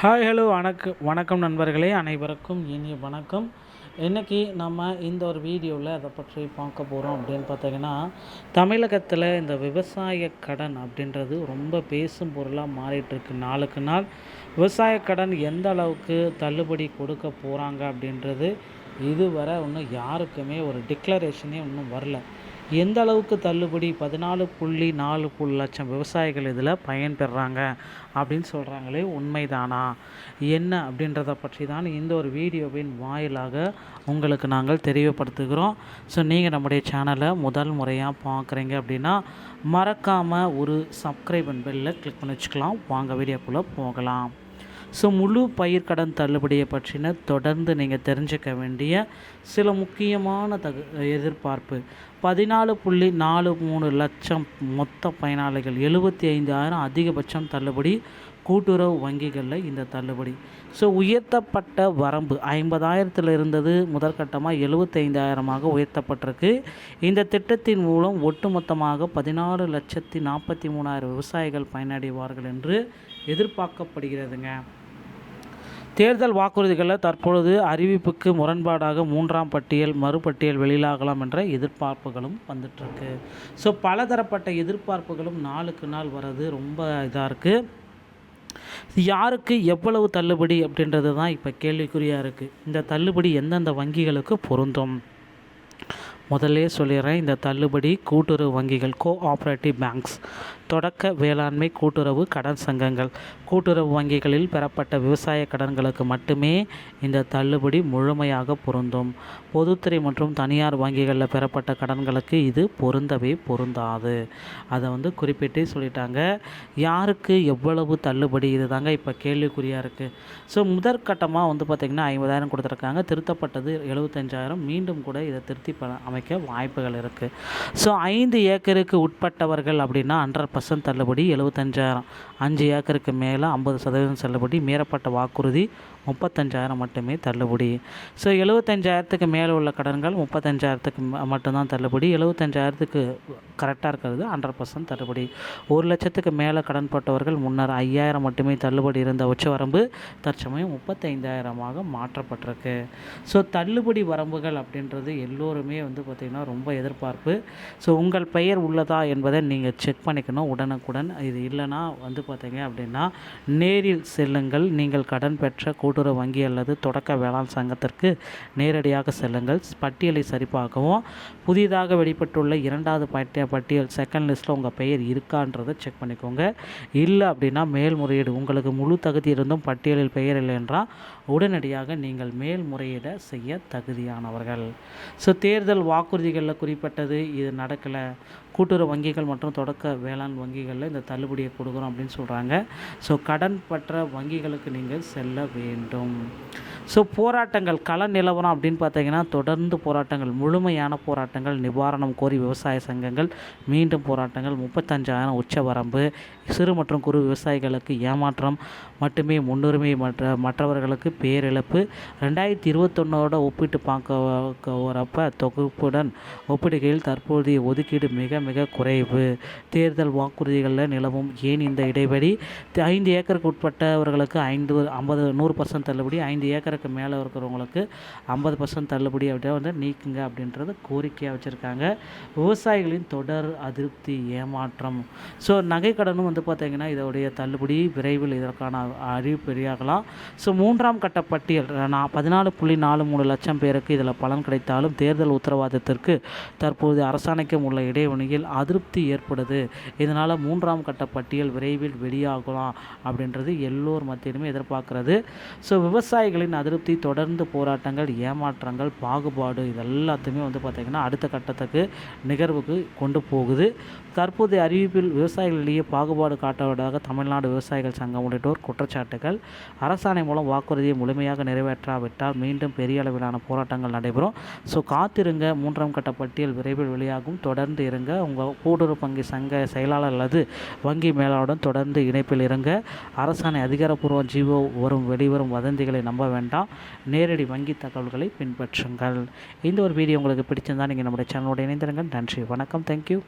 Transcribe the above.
Hi hello வணக்கம் நண்பர்களே, அனைவருக்கும் இனிய வணக்கம். இன்றைக்கி நம்ம இந்த ஒரு வீடியோவில் அதை பற்றி பார்க்க போகிறோம் அப்படின்னு பார்த்தீங்கன்னா, தமிழகத்தில் இந்த விவசாய கடன் அப்படின்றது ரொம்ப பேசும் பொருளாக மாறிட்டுருக்கு. நாளுக்கு நாள் விவசாய கடன் எந்த அளவுக்கு தள்ளுபடி கொடுக்க போகிறாங்க அப்படின்றது இதுவரை இன்னும் யாருக்குமே ஒரு டிக்ளரேஷனே இன்னும் வரல. எந்த அளவுக்கு தள்ளுபடி 14.4 லட்சம் விவசாயிகள் இதில் பயன்பெறாங்க அப்படின்னு சொல்கிறாங்களே, உண்மைதானா என்ன அப்படின்றத பற்றி தான் இந்த ஒரு வீடியோவின் வாயிலாக உங்களுக்கு நாங்கள் தெரியப்படுத்துகிறோம். ஸோ நீங்கள் நம்முடைய சேனலை முதல் முறையாக பார்க்குறீங்க அப்படின்னா மறக்காமல் ஒரு சப்ஸ்கிரைப் அண்ட் பெல்லை கிளிக் பண்ணி வச்சுக்கலாம். வாங்க வீடியோக்குள்ளே போகலாம். ஸோ முழு பயிர்க்கடன் தள்ளுபடியை பற்றின தொடர்ந்து நீங்கள் தெரிஞ்சுக்க வேண்டிய சில முக்கியமான எதிர்பார்ப்பு. 14.43 லட்சம் மொத்த பயனாளிகள், 75,000 அதிகபட்சம் தள்ளுபடி கூட்டுறவு வங்கிகளில் இந்த தள்ளுபடி. ஸோ உயர்த்தப்பட்ட வரம்பு 50,000 இருந்தது, முதற்கட்டமாக 75,000 உயர்த்தப்பட்டிருக்கு. இந்த திட்டத்தின் மூலம் ஒட்டுமொத்தமாக 14,43,000 விவசாயிகள் பயனடைவார்கள் என்று எதிர்பார்க்கப்படுகிறதுங்க. தேர்தல் வாக்குறுதிகளில் தற்பொழுது அறிவிப்புக்கு முரண்பாடாக 3ஆம் பட்டியல் மறுபட்டியல் வெளியாகலாம் என்ற எதிர்பார்ப்புகளும் வந்துட்டுருக்கு. ஸோ பலதரப்பட்ட எதிர்பார்ப்புகளும் நாளுக்கு நாள் வர்றது ரொம்ப இதாக இருக்குது. யாருக்கு எவ்வளவு தள்ளுபடி அப்படின்றது தான் இப்போ கேள்விக்குறியாக இருக்குது. இந்த தள்ளுபடி எந்தெந்த வங்கிகளுக்கு பொருந்தும்? முதல்ல சொல்லிடுறேன். இந்த தள்ளுபடி கூட்டுறவு வங்கிகள், கோஆப்ரேட்டிவ் பேங்க்ஸ், தொடக்க வேளாண்மை கூட்டுறவு கடன் சங்கங்கள், கூட்டுறவு வங்கிகளில் பெறப்பட்ட விவசாய கடன்களுக்கு மட்டுமே இந்த தள்ளுபடி முழுமையாக பொருந்தும். பொதுத்துறை மற்றும் தனியார் வங்கிகளில் பெறப்பட்ட கடன்களுக்கு இது பொருந்தாது. அதை குறிப்பிட்டு சொல்லிட்டாங்க. யாருக்கு எவ்வளவு தள்ளுபடி, இது தாங்க இப்போ கேள்விக்குறியாக இருக்குது. ஸோ முதற்கட்டமாக பார்த்திங்கன்னா 50,000 கொடுத்துருக்காங்க. திருத்தப்பட்டது 75,000. மீண்டும் கூட இதை திருத்தி அமைக்க வாய்ப்புகள் இருக்குது. ஸோ 5 ஏக்கருக்கு உட்பட்டவர்கள் அப்படின்னா 100% தள்ளுபடி 75,000. 5 ஏக்கருக்கு மேலே 50% தள்ளுபடி. மீறப்பட்ட வாக்குறுதி 35,000 மட்டுமே தள்ளுபடி. ஸோ 75,000க்கு மேலே உள்ள கடன்கள் 35,000க்கு மட்டும்தான் தள்ளுபடி. 75,000க்கு கரெக்டாக இருக்கிறது 100% தள்ளுபடி. 1 லட்சத்துக்கு மேலே கடன் போட்டவர்கள் முன்னர் 5,000 மட்டுமே தள்ளுபடி இருந்த உச்சவரம்பு தற்சமயம் 35,000 மாற்றப்பட்டிருக்கு. ஸோ தள்ளுபடி வரம்புகள் அப்படின்றது எல்லோருமே பார்த்திங்கன்னா ரொம்ப எதிர்பார்ப்பு. ஸோ உங்கள் பெயர் உள்ளதா என்பதை நீங்கள் செக் பண்ணிக்கணும் உடனுக்குடன். இது இல்லைனா பார்த்திங்க அப்படின்னா நேரில் செல்லுங்கள். நீங்கள் கடன் பெற்ற கூட்டுறவு வங்கி அல்லது தொடக்க வேளாண் சங்கத்திற்கு நேரடியாக செல்லுங்கள். பட்டியலை சரிபார்க்கவும். புதிதாக வெளிப்பட்டுள்ள 2வது பட்டியல் செகண்ட் லிஸ்ட்டில் உங்கள் பெயர் இருக்கான்றதை செக் பண்ணிக்கோங்க. இல்லை அப்படின்னா மேல்முறையீடு, உங்களுக்கு முழு தகுதி இருந்தும் பட்டியலில் பெயர் இல்லை என்றால் உடனடியாக நீங்கள் மேல்முறையீடு செய்ய தகுதியானவர்கள். ஸோ தேர்தல் வாக்குறுதிகளில் குறிப்பிட்டது இது நடக்கலை. கூட்டுறவு வங்கிகள் மற்றும் தொடக்க வேளாண் வங்கிகளில் இந்த தள்ளுபடியை கொடுக்குறோம் அப்படின்னு சொல்கிறாங்க. ஸோ கடன் பெற்ற வங்கிகளுக்கு நீங்கள் செல்ல வேண்டும். ஸோ போராட்டங்கள், கள நிலவரம் அப்படின்னு பார்த்தீங்கன்னா தொடர்ந்து போராட்டங்கள், முழுமையான போராட்டங்கள், நிவாரணம் கோரி விவசாய சங்கங்கள் மீண்டும் போராட்டங்கள். 35,000 உச்சவரம்பு. சிறு மற்றும் குறு விவசாயிகளுக்கு ஏமாற்றம் மட்டுமே முன்னுரிமை, மற்றவர்களுக்கு பேரிழப்பு. 2021 ஒப்பிட்டு பார்க்க தொகுப்புடன் ஒப்பிடுகையில் தற்போதைய ஒதுக்கீடு மிக மிக குறைவு. தேர்தல் வாக்குறுதிகளில் நிலவும் ஏன் இந்த இடைவெளி? 5 ஏக்கருக்கு உட்பட்டவர்களுக்கு 100% தள்ளுபடி, 5 ஏக்கருக்கு மேலே இருக்கிறவங்களுக்கு 50% தள்ளுபடி அப்படியே நீக்குங்க அப்படின்றத கோரிக்கையாக வச்சுருக்காங்க. விவசாயிகளின் தொடர் அதிருப்தி, ஏமாற்றம். ஸோ நகைக்கடனும் பார்த்திங்கன்னா இதோடைய தள்ளுபடி விரைவில் இதற்கான அறிவிப்பு வெளியாகலாம். ஸோ 3ஆம் கட்ட பட்டியல் 14.43 லட்சம் பேருக்கு இதில் பலன் கிடைத்தாலும் தேர்தல் உத்தரவாதத்திற்கு தற்போது அரசாணைக்கும் உள்ள இடைவெளியில் அதிருப்தி ஏற்படுது. இதனால் 3ஆம் கட்ட பட்டியல் விரைவில் வெளியாகலாம் அப்படின்றது எல்லோர் மத்தியிலுமே எதிர்பார்க்கிறது. ஸோ விவசாயிகளின் அதிருப்தி, தொடர்ந்து போராட்டங்கள், ஏமாற்றங்கள், பாகுபாடு இதெல்லாத்தையுமே பார்த்திங்கன்னா அடுத்த கட்டத்துக்கு நிகழ்வுக்கு கொண்டு போகுது. தற்போதைய அறிவிப்பில் விவசாயிகளிடையே பாகுபாடு காட்டுவதாக தமிழ்நாடு விவசாயிகள் சங்கம் உள்ளிட்டோர் குற்றச்சாட்டுகள். அரசாணை மூலம் வாக்குறுதியை முழுமையாக நிறைவேற்றாவிட்டால் மீண்டும் பெரிய அளவிலான போராட்டங்கள் நடைபெறும். ஸோ காத்திருங்க, 3ஆம் கட்ட பட்டியல் விரைவில் வெளியாகும். தொடர்ந்து இருங்க. உங்கள் கூட்டுறவு வங்கி சங்க செயலாளர் அல்லது வங்கி மேலாளருடன் தொடர்ந்து இணைப்பில் இருங்க. அரசாணை அதிகாரப்பூர்வ ஜீவோ வெளிவரும் வதந்திகளை நம்ப வேண்டாம். நேரடி வங்கி தகவல்களை பின்பற்றுங்கள். இந்த ஒரு வீடியோ உங்களுக்கு பிடிச்சிருந்தால் நீங்கள் நம்முடைய சேனலோடு இணைந்திருங்கள். நன்றி, வணக்கம், தேங்க்யூ.